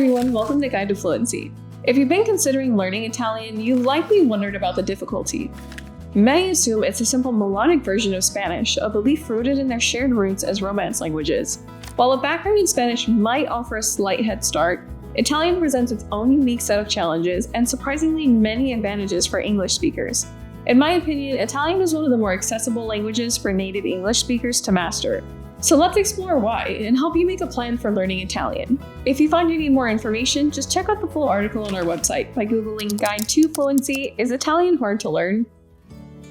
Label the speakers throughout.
Speaker 1: everyone, welcome to Guide to Fluency. If you've been considering learning Italian, you likely wondered about the difficulty. You may assume it's a simple melodic version of Spanish, a belief rooted in their shared roots as Romance languages. While a background in Spanish might offer a slight head start, Italian presents its own unique set of challenges and surprisingly many advantages for English speakers. In my opinion, Italian is one of the more accessible languages for native English speakers to master. So let's explore why and help you make a plan for learning Italian. If you find you need more information, just check out the full article on our website by Googling Guide to Fluency, Is Italian Hard to Learn?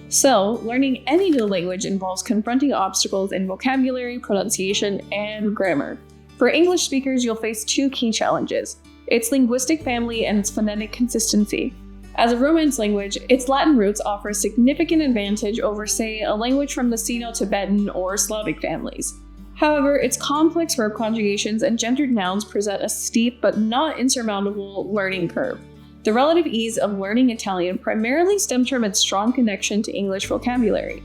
Speaker 1: So, learning any new language involves confronting obstacles in vocabulary, pronunciation, and grammar. For English speakers, you'll face two key challenges: its linguistic family and its phonetic consistency. As a Romance language, its Latin roots offer a significant advantage over, say, a language from the Sino-Tibetan or Slavic families. However, its complex verb conjugations and gendered nouns present a steep but not insurmountable learning curve. The relative ease of learning Italian primarily stems from its strong connection to English vocabulary.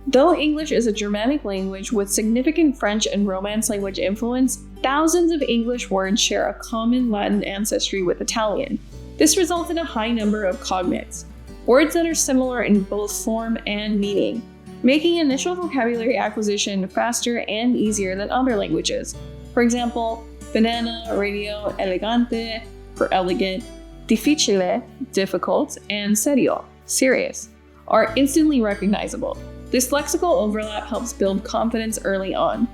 Speaker 1: Though English is a Germanic language with significant French and Romance language influence, thousands of English words share a common Latin ancestry with Italian. This results in a high number of cognates, words that are similar in both form and meaning, making initial vocabulary acquisition faster and easier than other languages. For example, banana, radio, elegante for elegant, difficile, difficult, and serio, serious, are instantly recognizable. This lexical overlap helps build confidence early on.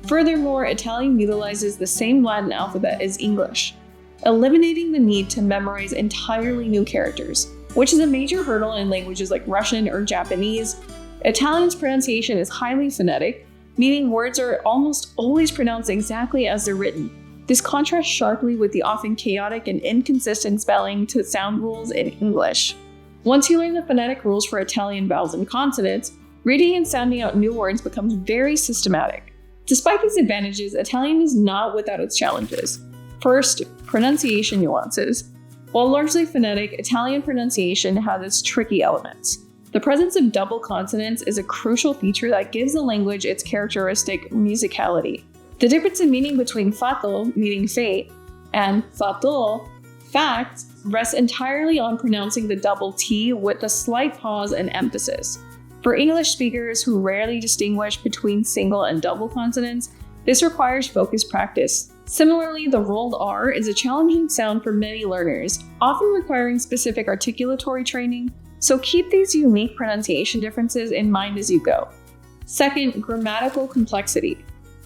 Speaker 1: Furthermore, Italian utilizes the same Latin alphabet as English, eliminating the need to memorize entirely new characters, which is a major hurdle in languages like Russian or Japanese. Italian's pronunciation is highly phonetic, meaning words are almost always pronounced exactly as they're written. This contrasts sharply with the often chaotic and inconsistent spelling to sound rules in English. Once you learn the phonetic rules for Italian vowels and consonants, reading and sounding out new words becomes very systematic. Despite these advantages, Italian is not without its challenges. First, pronunciation nuances. While largely phonetic, Italian pronunciation has its tricky elements. The presence of double consonants is a crucial feature that gives the language its characteristic musicality. The difference in meaning between fatto, meaning fate, and fatto, fact, rests entirely on pronouncing the double T with a slight pause and emphasis. For English speakers who rarely distinguish between single and double consonants, this requires focused practice. Similarly, the rolled R is a challenging sound for many learners, often requiring specific articulatory training, so keep these unique pronunciation differences in mind as you go. Second, grammatical complexity.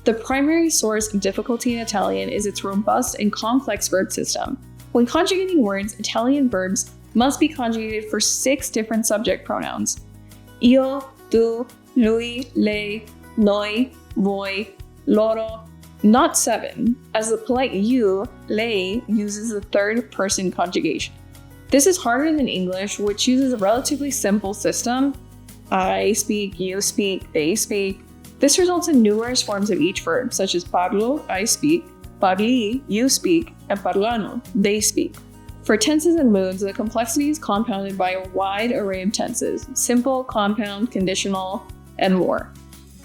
Speaker 1: The primary source of difficulty in Italian is its robust and complex verb system. When conjugating words, Italian verbs must be conjugated for 6 different subject pronouns: io, tu, lui, lei, noi, voi, loro, not 7, as the polite you, lei, uses the third person conjugation. This is harder than English, which uses a relatively simple system. I speak, you speak, they speak. This results in numerous forms of each verb, such as parlo, I speak, parli, you speak, and parlano, they speak. For tenses and moods, the complexity is compounded by a wide array of tenses: simple, compound, conditional, and more.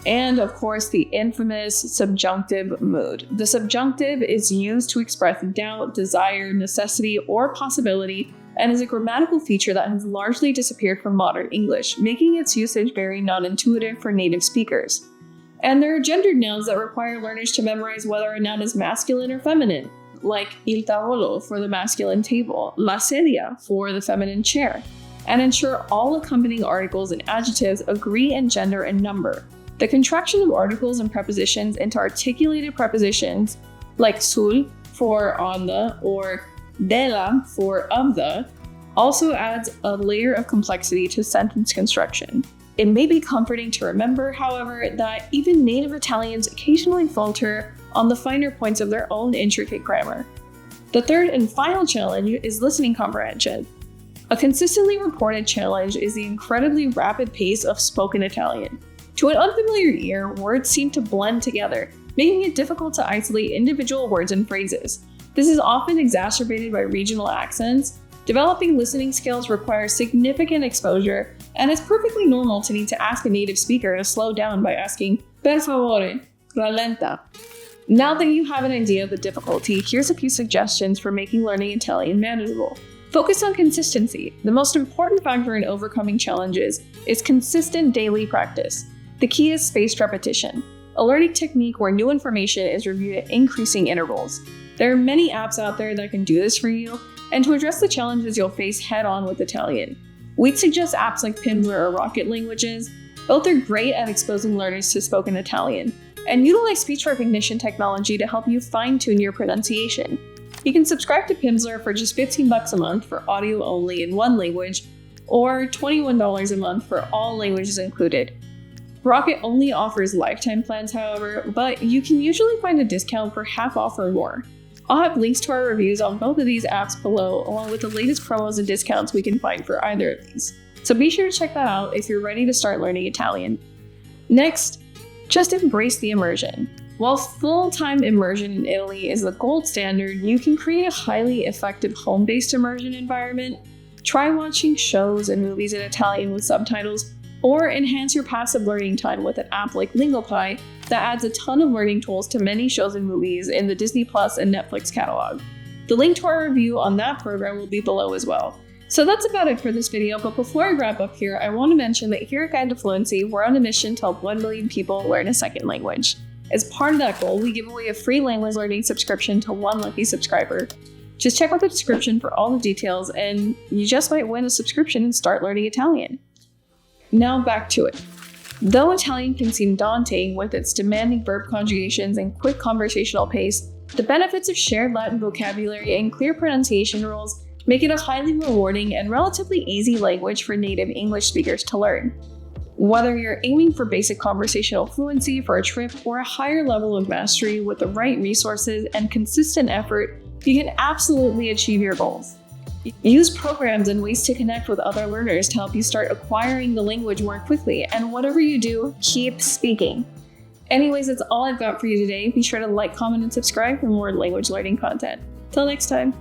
Speaker 1: And of course, the infamous subjunctive mood. The subjunctive is used to express doubt, desire, necessity, or possibility, and is a grammatical feature that has largely disappeared from modern English, making its usage very non-intuitive for native speakers. And there are gendered nouns that require learners to memorize whether a noun is masculine or feminine, like il tavolo for the masculine table, la sedia for the feminine chair, and ensure all accompanying articles and adjectives agree in gender and number. The contraction of articles and prepositions into articulated prepositions, like sul for on the or della for of the, also adds a layer of complexity to sentence construction. It may be comforting to remember, however, that even native Italians occasionally falter on the finer points of their own intricate grammar. The third and final challenge is listening comprehension. A consistently reported challenge is the incredibly rapid pace of spoken Italian. To an unfamiliar ear, words seem to blend together, making it difficult to isolate individual words and phrases. This is often exacerbated by regional accents. Developing listening skills requires significant exposure, and it's perfectly normal to need to ask a native speaker to slow down by asking, per favore, rallenta. Now that you have an idea of the difficulty, here's a few suggestions for making learning Italian manageable. Focus on consistency. The most important factor in overcoming challenges is consistent daily practice. The key is spaced repetition, a learning technique where new information is reviewed at increasing intervals. There are many apps out there that can do this for you, and to address the challenges you'll face head-on with Italian. We'd suggest apps like Pimsleur or Rocket Languages. Both are great at exposing learners to spoken Italian, and utilize speech recognition technology to help you fine-tune your pronunciation. You can subscribe to Pimsleur for just $15 a month for audio only in one language, or $21 a month for all languages included. Rocket only offers lifetime plans, however, but you can usually find a discount for half off or more. I'll have links to our reviews on both of these apps below, along with the latest promos and discounts we can find for either of these. So be sure to check that out if you're ready to start learning Italian. Next, just embrace the immersion. While full-time immersion in Italy is the gold standard, you can create a highly effective home-based immersion environment. Try watching shows and movies in Italian with subtitles, or enhance your passive learning time with an app like Englsih that adds a ton of learning tools to many shows and movies in the Disney Plus and Netflix catalog. The link to our review on that program will be below as well. So that's about it for this video, but before I wrap up here, I want to mention that here at Guide to Fluency, we're on a mission to help 1 million people learn a second language. As part of that goal, we give away a free language learning subscription to one lucky subscriber. Just check out the description for all the details, and you just might win a subscription and start learning Italian. Now back to it. Though Italian can seem daunting with its demanding verb conjugations and quick conversational pace, the benefits of shared Latin vocabulary and clear pronunciation rules make it a highly rewarding and relatively easy language for native English speakers to learn. Whether you're aiming for basic conversational fluency for a trip or a higher level of mastery with the right resources and consistent effort, you can absolutely achieve your goals. Use programs and ways to connect with other learners to help you start acquiring the language more quickly, and whatever you do, keep speaking. Anyways, that's all I've got for you today. Be sure to like, comment, and subscribe for more language learning content. Till next time.